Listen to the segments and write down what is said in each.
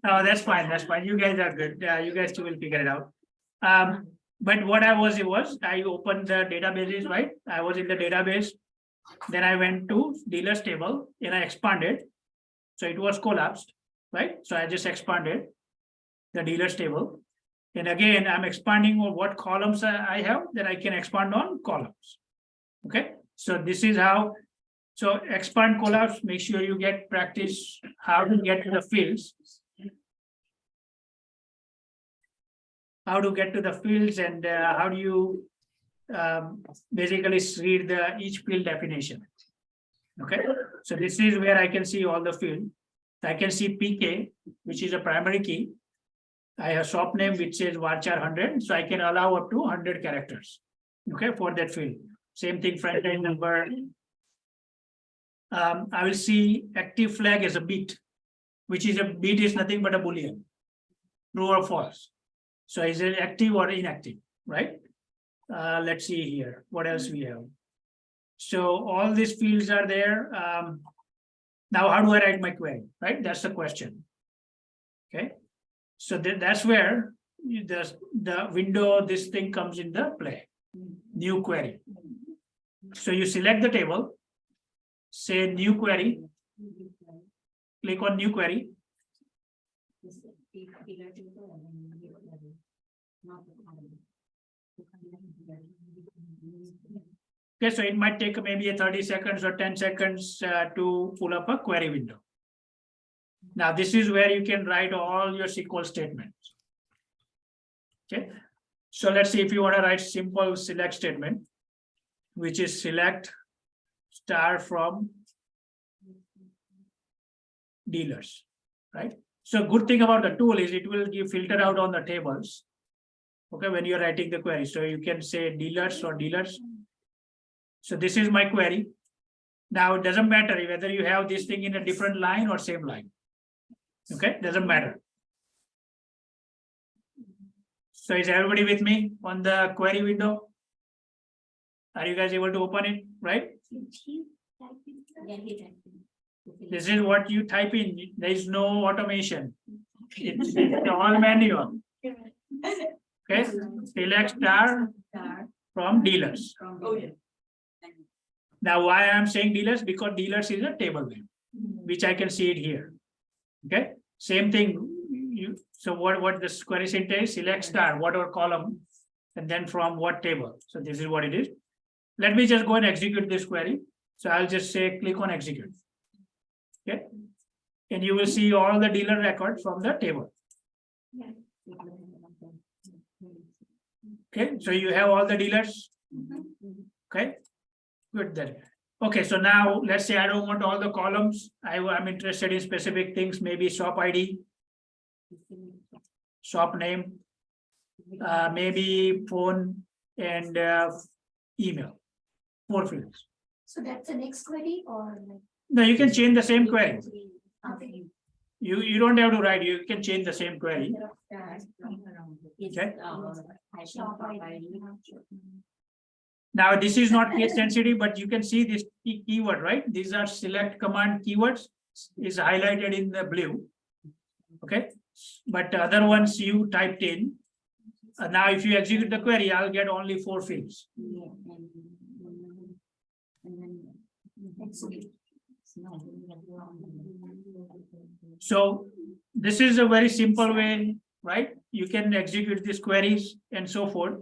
Oh, that's fine. That's fine. You guys are good. You guys two will figure it out. But what I was, I opened the databases, right? I was in the database. Then I went to dealers table and I expanded. So it was collapsed, right? So I just expanded the dealers table. And again, I'm expanding on what columns I have, then I can expand on columns. Okay, so this is how. So expand collapse, make sure you get practice how to get to the fields. How to get to the fields and how do you basically read the each field definition. Okay, so this is where I can see all the field. I can see PK, which is a primary key. I have shop name which says varchar 100, so I can allow up to 100 characters. Okay, for that field. Same thing, franchise number. I will see active flag as a bit, which is nothing but a boolean, true or false. So is it active or inactive, right? Let's see here. What else we have? So all these fields are there. Now, how do I write my query? Right, that's the question. Okay, so that's where the window, this thing comes in the play. New query. So you select the table, say new query, click on new query. Okay, so it might take maybe a 30 seconds or 10 seconds to pull up a query window. Now, this is where you can write all your SQL statements. Okay, so let's see if you want to write simple select statement, which is select star from dealers, right? So good thing about the tool is it will give filter out on the tables. Okay, when you're writing the query, so you can say dealers or dealers. So this is my query. Now it doesn't matter whether you have this thing in a different line or same line. Okay, doesn't matter. So is everybody with me on the query window? Are you guys able to open it, right? This is what you type in. There is no automation. It's all manual. Okay, select star from dealers. Now, why I'm saying dealers? Because dealers is a table name, which I can see it here. Okay, same thing. So what this query syntax? Select star, whatever column, and then from what table. So this is what it is. Let me just go and execute this query. So I'll just say click on execute. Okay, and you will see all the dealer records from the table. Okay, so you have all the dealers. Okay, good then. Okay, so now let's say I don't want all the columns. I'm interested in specific things, maybe shop ID, shop name, maybe phone and email, 4 fields. So that's the next query or like? No, you can change the same query. Okay. You don't have to write, you can change the same query. Okay. Now this is not case sensitive, but you can see this keyword, right? These are select command keywords is highlighted in the blue. Okay, but the other ones you typed in. Now if you execute the query, I'll get only 4 fields. So this is a very simple way, right? You can execute these queries and so forth.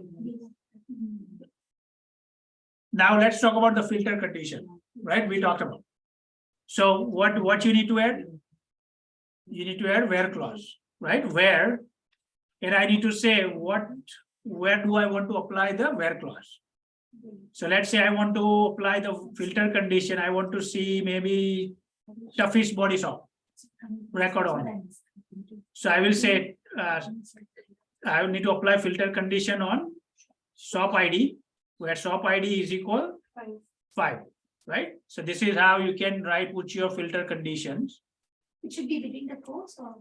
Now let's talk about the filter condition, right? We talked about. So what you need to add? You need to add where clause, right? Where, and I need to say where do I want to apply the where clause? So let's say I want to apply the filter condition. I want to see maybe toughest body shop record on. So I will say I need to apply filter condition on shop ID, where shop ID is equal 5, right? So this is how you can put your filter conditions. It should be between the quotes or?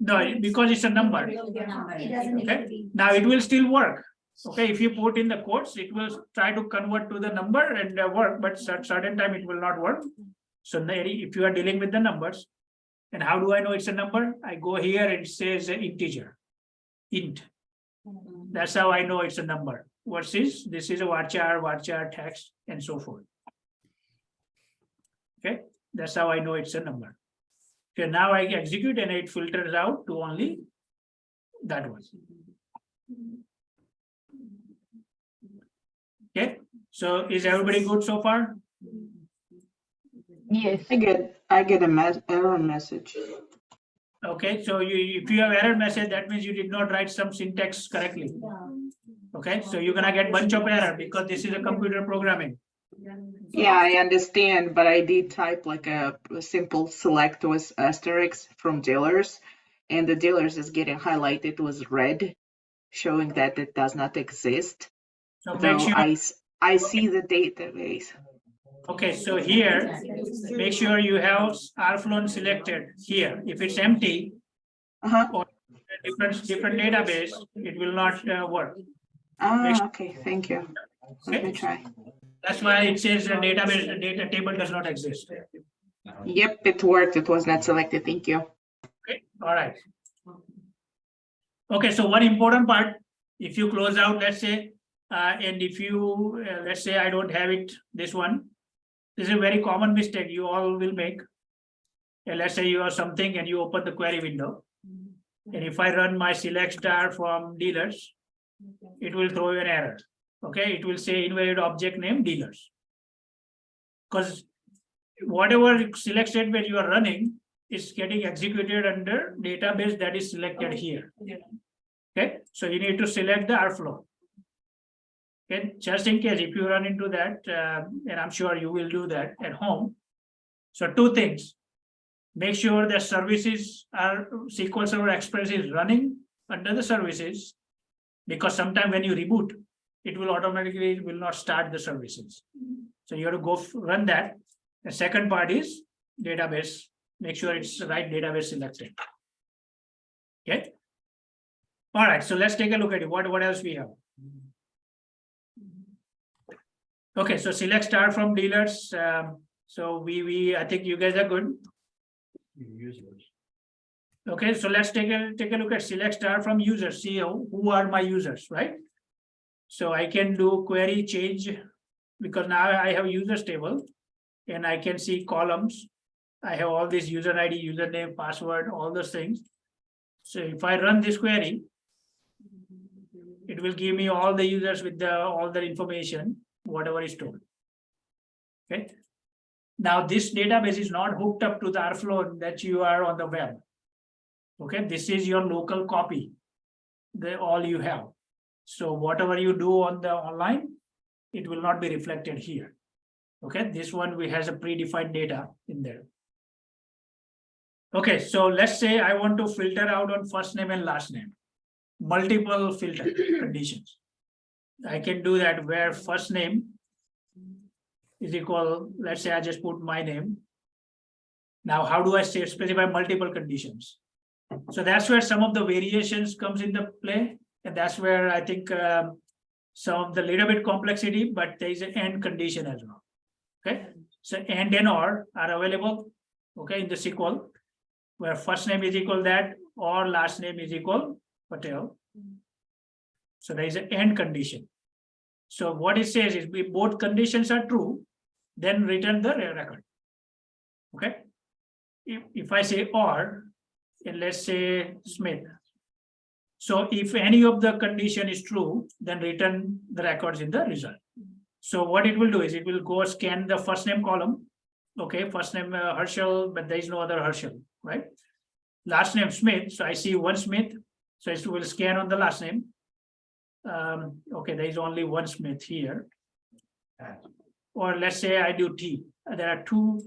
No, because it's a number. It doesn't need to be. Now it will still work. Okay, if you put in the quotes, it will try to convert to the number and work, but at certain time it will not work. So if you are dealing with the numbers, and how do I know it's a number? I go here and it says integer, int. That's how I know it's a number. What is this? Is a varchar text, and so forth. Okay, that's how I know it's a number. Okay, now I execute and it filters out to only that one. Okay, so is everybody good so far? Yes. I get a error message. Okay, so if you have error message, that means you did not write some syntax correctly. Okay, so you're gonna get bunch of error because this is a computer programming. Yeah, I understand, but I did type like a simple select with asterisk from dealers, and the dealers is getting highlighted with red, showing that it does not exist. So make Though sure, I see the database. okay, so here, make sure you have rflown selected here. If it's empty, Uh-huh. different database, it will not work. Okay, thank you. Let me try. That's why it says the database, the data table does not exist. Yep, it worked. It was not selected. Thank you. Okay, all right. Okay, so one important part, if you close out, let's say, and if you, let's say I don't have it, this one, this is a very common mistake you all will make. And let's say you have something and you open the query window. And if I run my select star from dealers, it will throw you an error. Okay, it will say invalid object name dealers. Because whatever select statement you are running is getting executed under database that is selected here. Okay, so you need to select the rflow. Okay, just in case if you run into that, and I'm sure you will do that at home. So two things. Make sure the services are SQL Server Express is running under the services, because sometimes when you reboot, it will automatically will not start the services. So you have to go run that. The second part is database. Make sure it's the right database selected. Okay. All right. So let's take a look at it. What else we have? Okay. So select star from dealers. So I think you guys are good. Okay. So let's take a look at select star from users. See who are my users, right? So I can do query change, because now I have users table and I can see columns. I have all this user ID, username, password, all those things. So if I run this query, it will give me all the users with all the information, whatever is stored. Okay. Now this database is not hooked up to the rflow that you are on the web. Okay, this is your local copy. All you have. So whatever you do on the online, it will not be reflected here. Okay, this one has a predefined data in there. Okay, so let's say I want to filter out on first name and last name, multiple filter conditions. I can do that where first name is equal, let's say I just put my name. Now, how do I specify multiple conditions? So that's where some of the variations comes into play. And that's where I think some of the little bit complexity, but there is an and condition as well. Okay, so and or are available. Okay, in the SQL, where first name is equal that or last name is equal Patel. So there is an and condition. So what it says is if both conditions are true, then return the record. Okay, if I say or, and let's say Smith. So if any of the condition is true, then return the records in the result. So what it will do is it will go scan the first name column. Okay, first name Herschel, but there is no other Herschel, right? Last name Smith. So I see one Smith. So it will scan on the last name. Okay, there is only one Smith here. Or let's say I do T. There are two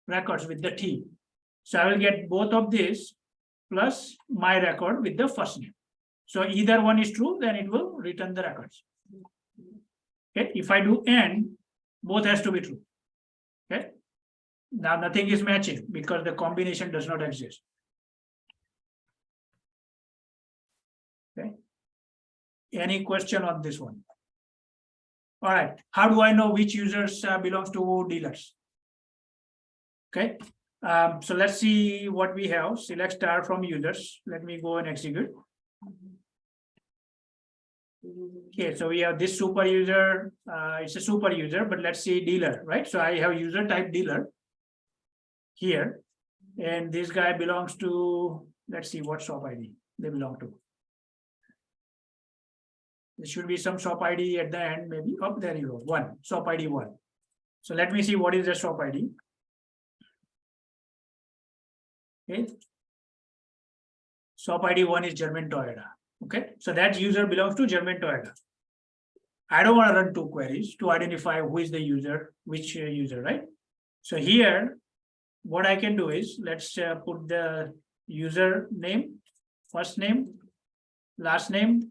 records with the T. So I will get both of these plus my record with the first name. So either one is true, then it will return the records. Okay, if I do and, both has to be true. Okay, now nothing is matching because the combination does not exist. Okay, any question on this one? All right, how do I know which users belongs to dealers? Okay, so let's see what we have. Select star from users. Let me go and execute. Okay, so we have this super user. It's a super user, but let's see dealer, right? So I have user type dealer here, and this guy belongs to, let's see what shop ID they belong to. There should be some shop ID at the end, maybe. Oh, there you go. One shop ID 1. So let me see what is the shop ID. Okay. Shop ID 1 is German Toyota. Okay, so that user belongs to German Toyota. I don't want to run 2 queries to identify who is the user, which user, right? So here, what I can do is, let's put the user name, first name, last name,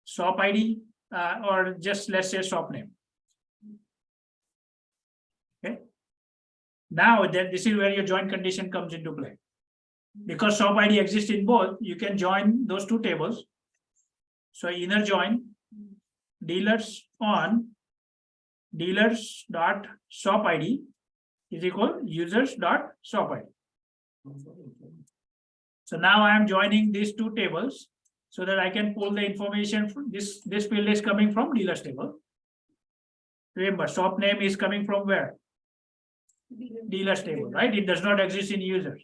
shop ID, or just let's say shop name. Okay. Now that this is where your join condition comes into play. Because shop ID exists in both, you can join those 2 tables. So inner join dealers on dealers dot shop ID is equal users dot shop ID. So now I am joining these 2 tables so that I can pull the information from this field is coming from dealers table. Remember, shop name is coming from where? Dealers table, right? It does not exist in users.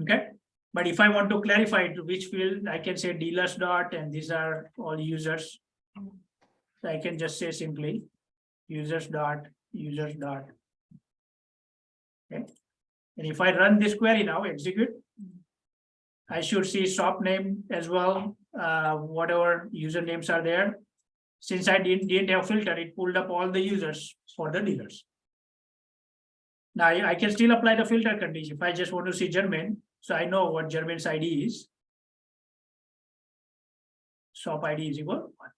Okay, but if I want to clarify to which field, I can say dealers dot, and these are all users. So I can just say simply users dot. Okay, and if I run this query now, execute, I should see shop name as well. Whatever usernames are there. Since I didn't have filter, it pulled up all the users for the dealers. Now I can still apply the filter condition if I just want to see German. So I know what German's ID is. Shop ID is equal 1.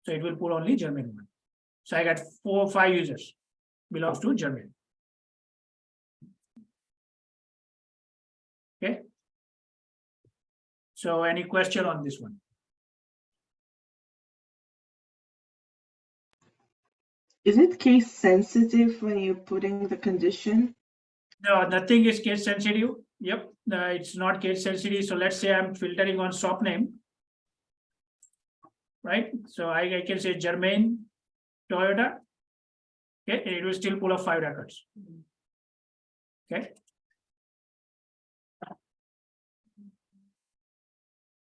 So it will pull only German 1. So I got 4 or 5 users belongs to German. Okay. So any question on this one? Is it case sensitive when you're putting the condition? No, nothing is case sensitive. Yep, it's not case sensitive. So let's say I'm filtering on shop name, right? So I can say German Toyota. Okay, and it will still pull up 5 records. Okay.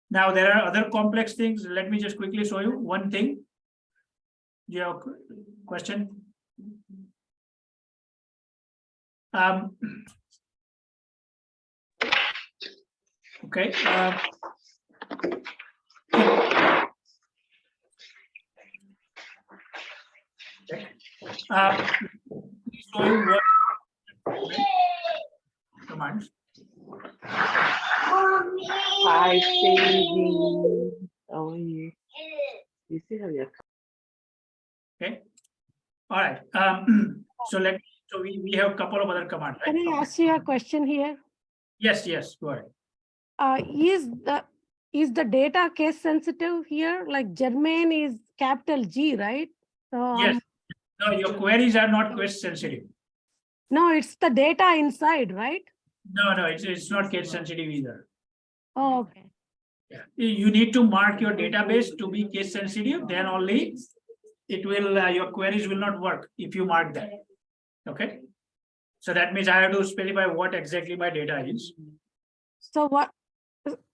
Now there are other complex things. Let me just quickly show you one thing. Do you have a question? Okay. Show you what commands. Hi, Cindy. How are you? You see how you're Okay. All right. So we have a couple of other commands. Right? Can I ask you a question here? Yes, go ahead. Is the data case sensitive here? Like German is capital G, right? So Yes. No, your queries are not case sensitive. no, it's the data inside, right? No, it's not case sensitive either. Oh, okay. Yeah. You need to mark your database to be case sensitive, then only it will your queries will not work if you mark that. Okay. So that means I have to specify what exactly my data is. So what?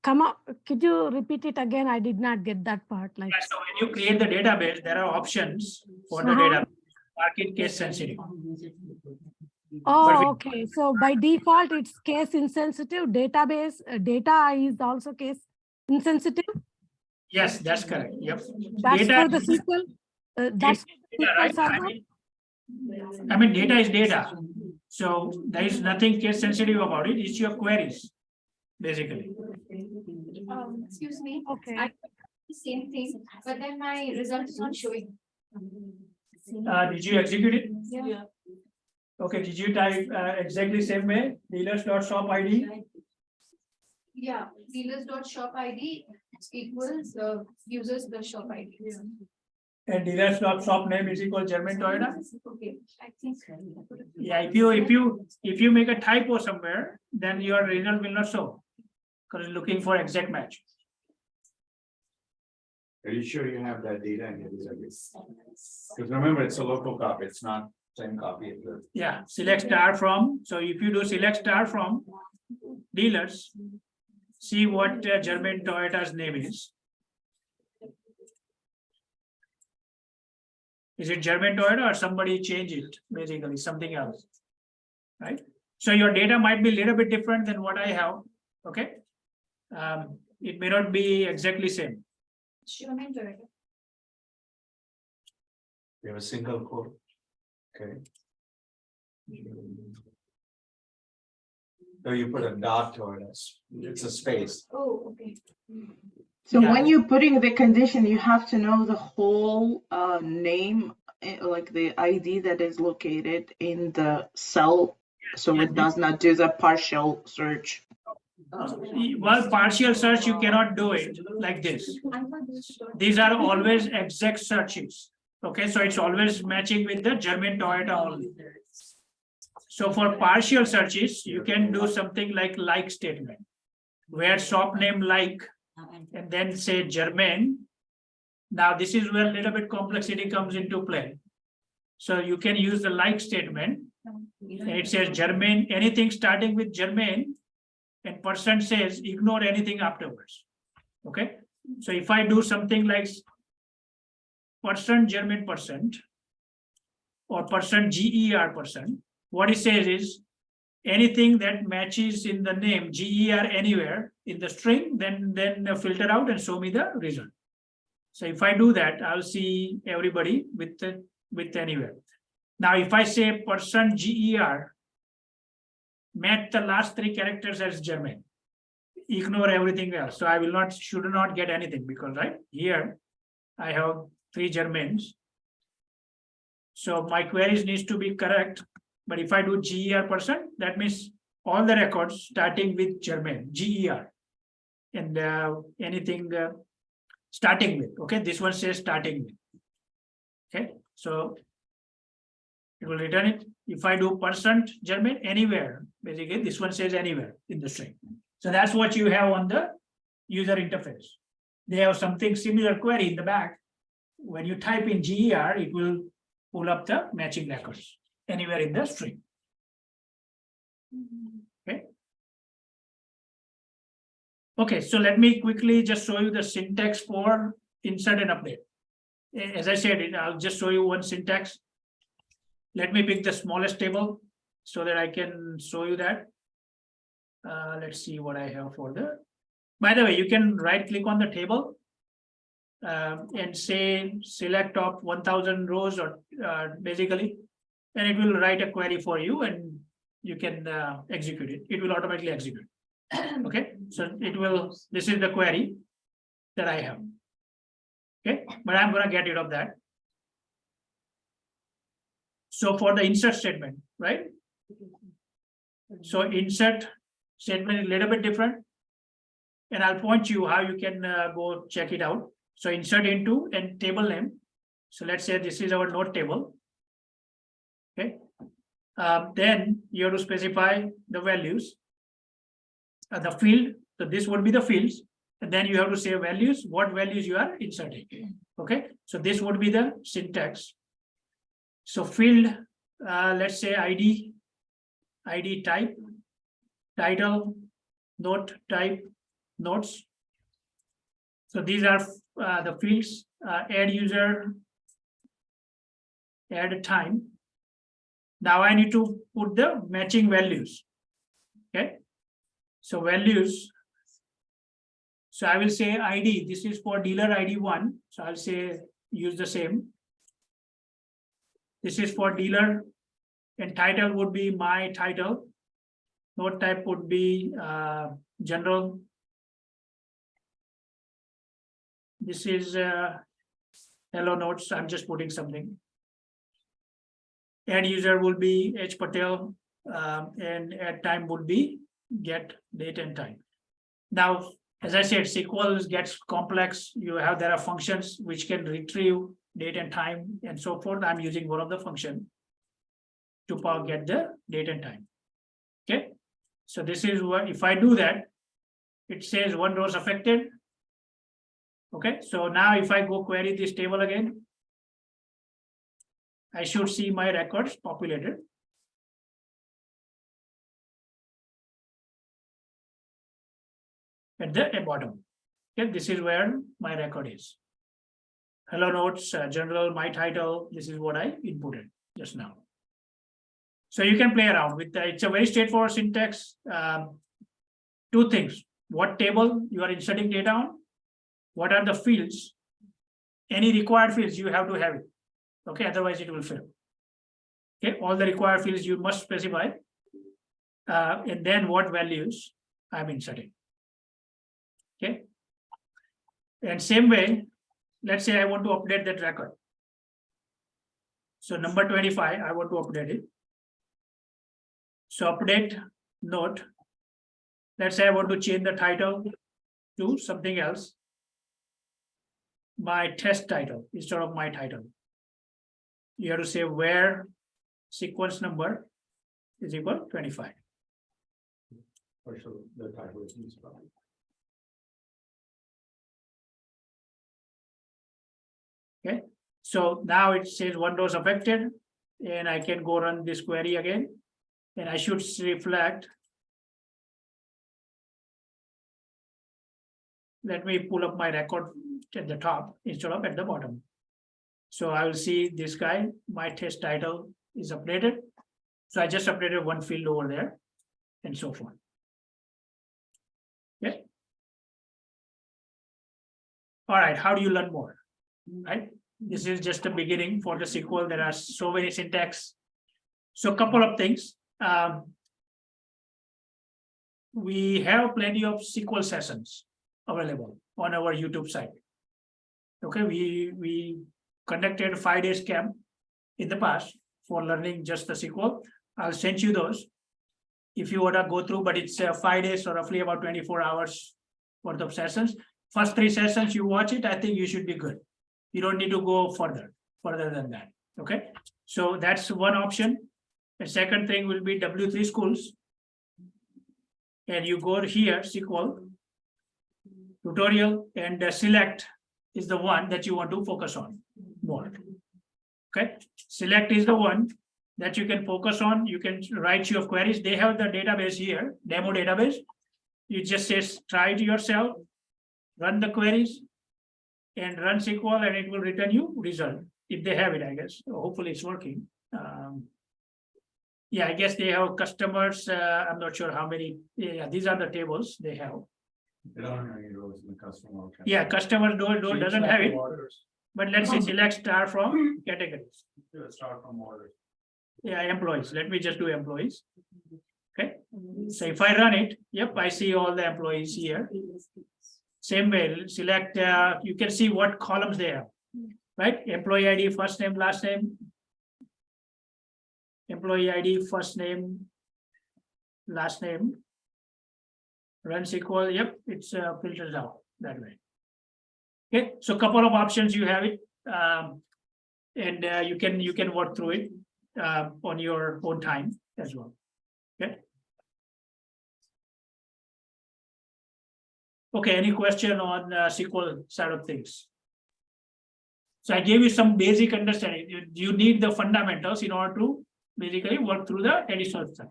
Come up. Could you repeat it again? I did not get that part. Like. So when you create the database, there are options for the data. Mark it case sensitive. Oh, okay. So by default, it's case insensitive. Database data is also case insensitive. Yes, that's correct. Yep. That's data for the SQL. That's data, right? I mean, data is data. So there is nothing case sensitive about it. It's your queries, basically. Excuse me. Okay. I the same thing, but then my result is not showing. Did you execute it? Yeah. Okay, did you type exactly same way? Dealers.shop ID? Yeah, dealers.shop ID equals users plus shop ID. And dealer shop name is equal German Toyota. Okay, I think. Yeah, if you make a typo somewhere, then your result will not show. Because it's looking for exact match. Are you sure you have that data in your database? Because remember, it's a local copy, it's not same copy of the. Yeah, select star from, so if you do select star from dealers, see what German Toyota's name is. Is it German Toyota or somebody changed it, basically something else? Right? So your data might be a little bit different than what I have, okay? It may not be exactly same. German Toyota. You have a single quote. Okay. So you put a dot to it, it's a space. Oh, okay. So Yeah. when you're putting the condition, you have to know the whole name, like the ID that is located in the cell, so it does not do the partial search. Well, partial search, you cannot do it like this. These are always exact searches. Okay, so it's always matching with the German Toyota only. So for partial searches, you can do something like statement, where shop name like, and then say German. Now this is where a little bit complexity comes into play. So you can use the like statement. And it says German, anything starting with German, and % says ignore anything afterwards. Okay, so if I do something like % German % or % GER %, what it says is anything that matches in the name GER anywhere in the string, then filter out and show me the result. So if I do that, I'll see everybody with anywhere. Now, if I say % GER, match the last 3 characters as German, ignore everything else. So I should not get anything, because right here I have 3 Germans. So my queries needs to be correct. But if I do GER %, that means all the records starting with German, GER, and anything starting with, okay, this one says starting with, okay, so it will return it. If I do % German anywhere, basically this one says anywhere in the string. So that's what you have on the user interface. They have something similar query in the back. When you type in GER, it will pull up the matching records anywhere in the string. Okay. Okay, so let me quickly just show you the syntax for insert and update. As I said, I'll just show you one syntax. Let me pick the smallest table so that I can show you that. Let's see what I have for the. By the way, you can right click on the table and say select top 1000 rows or basically, and it will write a query for you and you can execute it. It will automatically execute. Okay, so it will, this is the query that I have. Okay, but I'm going to get rid of that. So for the insert statement, right? So insert statement is a little bit different. And I'll point you how you can go check it out. So insert into and table name. So let's say this is our node table. Okay. Then you have to specify the values. The field, so this would be the fields. And then you have to say values, what values you are inserting. Okay. So this would be the syntax. So field, let's say ID type, title, note type, notes. So these are the fields, add user, add time. Now I need to put the matching values. Okay. So values. So I will say ID, this is for dealer ID 1. So I'll say use the same. This is for dealer, and title would be my title. Note type would be general. This is hello notes. I'm just putting something. Add user will be H Patel, and add time would be get date and time. Now, as I said, SQL gets complex. There are functions which can retrieve date and time and so forth, I'm using one of the function to get the date and time. Okay, so this is what, if I do that, it says one row is affected. Okay, so now if I go query this table again, I should see my records populated. At the bottom. Okay, this is where my record is. Hello notes, general, my title, this is what I inputted just now. So you can play around with it's a very straightforward syntax. Two things, what table you are inserting data on, what are the fields, any required fields you have to have it. Okay, otherwise it will fail. Okay, all the required fields you must specify, and then what values I'm inserting. Okay, and same way, let's say I want to update that record. So number 25, I want to update it. So update note. Let's say I want to change the title to something else. My test title instead of my title. You have to say where sequence number is equal 25. For sure, the title is misspelled. Okay, so now it says one row is affected, and I can go run this query again, and I should reflect. Let me pull up my record at the top instead of at the bottom. So I will see this guy, my test title is updated. So I just updated one field over there and so forth. Okay. All right, how do you learn more? Right, this is just the beginning for the SQL. There are so many syntax. So a couple of things. We have plenty of SQL sessions available on our YouTube site. Okay, we conducted 5 days camp in the past for learning just the SQL. I'll send you those if you want to go through, but it's 5 days, so roughly about 24 hours worth of sessions. First 3 sessions you watch it, I think you should be good. You don't need to go further than that. Okay, so that's one option. The second thing will be W3 schools, and you go here, SQL tutorial, and select is the one that you want to focus on more. Okay, select is the one that you can focus on. You can write your queries. They have the database here, demo database. You just say try it yourself, run the queries, and run SQL, and it will return you result if they have it, I guess. Hopefully it's working. Yeah, I guess they have customers. I'm not sure how many. Yeah, these are the tables they have. They don't have any rows in the customer. Yeah, customer doesn't have it. Orders. But let's say select star from categories. Start from orders. Yeah, employees. Let me just do employees. Okay. So if I run it, yep, I see all the employees here. Same way, select, you can see what columns they have, right? Employee ID, first name, last name. Employee ID, first name, last name. Run SQL, yep, it's filters out that way. Okay, so a couple of options you have it, and you can work through it on your own time as well. Okay. Okay, any question on SQL side of things? So I gave you some basic understanding. You need the fundamentals in order to basically work through the additional stuff.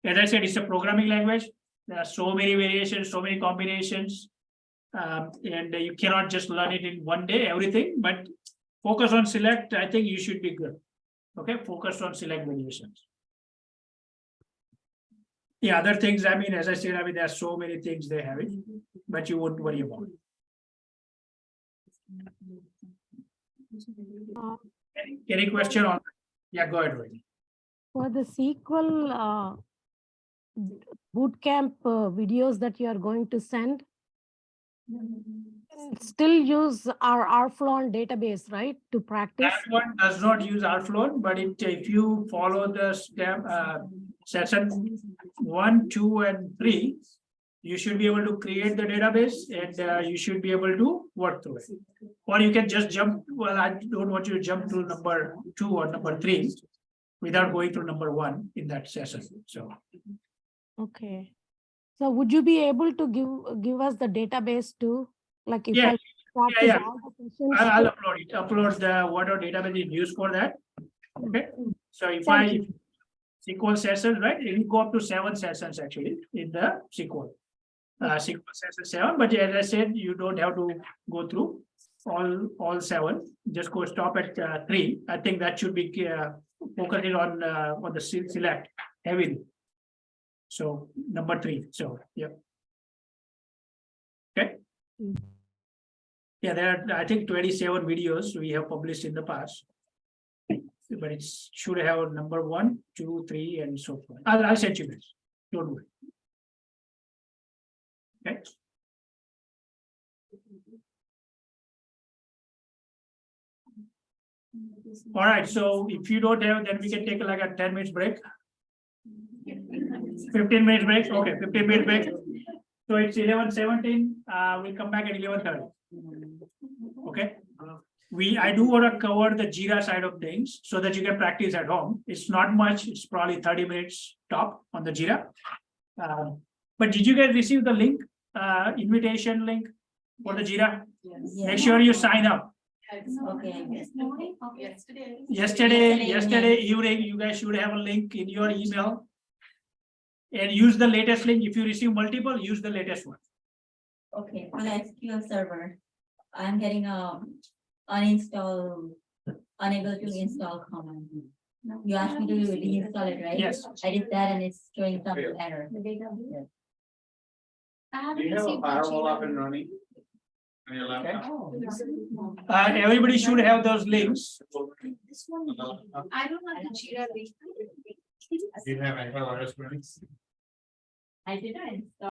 As I said, it's a programming language. There are so many variations, so many combinations, and you cannot just learn it in one day, everything, but focus on select. I think you should be good. Okay, focus on select variations. Yeah, other things, I mean, as I said, I mean, there are so many things they have it, but you wouldn't worry about it. Any question on? Yeah, go ahead, Rohini. For the SQL bootcamp videos that you are going to send, still use our rflown database, right, to practice? That one does not use rflown, but if you follow the step session 1, 2, and 3, you should be able to create the database and you should be able to work through it. Or you can just jump, well, I don't want you to jump to number 2 or number 3 without going through number 1 in that session, so. Okay. So would you be able to give us the database too? Like if Yeah, I practice yeah. all the sessions? I'll upload it, upload the whatever database is used for that. Okay, so if Thank I you. SQL sessions, right, it will go up to 7 sessions actually in the SQL. SQL session 7, but as I said, you don't have to go through all 7. Just go stop at 3. I think that should be focusing on the select heavily. So number 3. So yeah. Okay. Mm. Yeah, there are I think 27 videos we have published in the past. But it should have number 1, 2, 3, and so forth. I'll send you this. Don't worry. Okay. All right. So if you don't have, then we can take like a 10 minutes break. 15 minutes break. Okay, 15 minutes break. So it's 11:17. We'll come back at 11:30. Okay. I do want to cover the Jira side of things so that you can practice at home. It's not much. It's probably 30 minutes top on the Jira. But did you guys receive the link, invitation link for the Jira? Make sure you sign up. Okay. Yesterday evening, you guys should have a link in your email. And use the latest link. If you receive multiple, use the latest one. Okay, on the SQL server, I'm getting uninstall, unable to install command. You asked me to reinstall it, right? Yes. I did that and it's showing some error. The database. I Do haven't you have a received. the firewall Jira. up and running? On your laptop? Everybody should have those links. This one, I don't have the Jira link. Do you have antivirus running? I did not install.